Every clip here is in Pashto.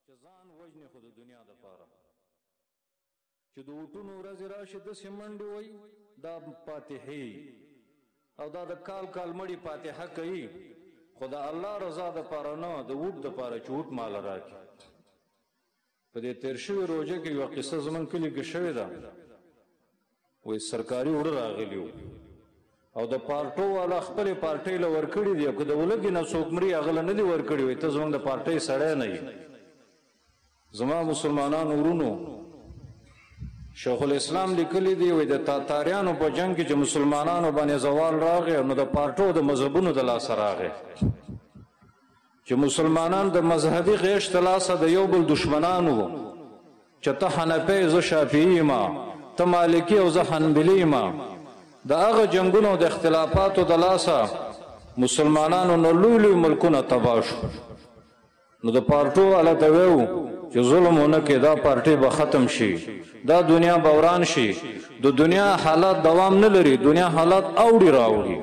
چې ځان وژني خو د دنیا دپاره چې د وټونو ورځې راشي داسې منډې وایي دا فاتحې او دا د کال کال مړي فاتحه کوي خو د الله رضا دپاره نه د وټ دپاره چې وټ ماله راکړي. په دې تېر شوې روژه کې یوه قصه زموږ کلي کې شوې ده. وایي سرکاري وړه راغلي وو او د پارټو والا خپلې پارټۍ له ورکړي دي او که د ولږې نه څوک مري هغه له نه دي ورکړي. وایي ته زموږ د پارټۍ سړی نه یې. زما مسلمانانو ورونو شیخ الاسلام لیکلی دی وایي د تاتاریانو په جنګ کې چې مسلمانانو باندې زوال راغی نو د پارټو د مذهبونو د لاسه راغی چې مسلمانان د مذهبي غیش د لاسه د یو بل دشمنان وو چې ته حنفی زه شافعي یم ته مالکي او زه حنبلي یم. د هغه جنګونو د اختلافاتو د لاسه مسلمانانو نو لوی لوی ملکونه تباه شو. نو د پارټو والا ته ویو چې ظلم ونه کې دا پارټۍ به ختم شي دا دنیا به وران شي. د دنیا حالات دوام نه لري دنیا حالات اوړي راوړي.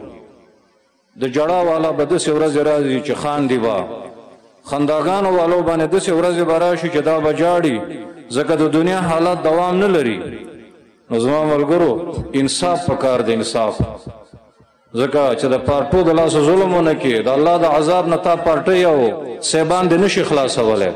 د جړا والا به داسې ورځې راځي چې خاندي به خنداګانو والو باندې داسې ورځې به راشي چې دا به جاړي ځکه د دنیا حالات دوام نه لري. نو زما ملګرو انصاف پکار دی انصاف ځکه چې د پارټو د لاسه ظلم ونه کې د الله د عذاب نه تا پارټۍ او سیبان دې نشي خلاصولی.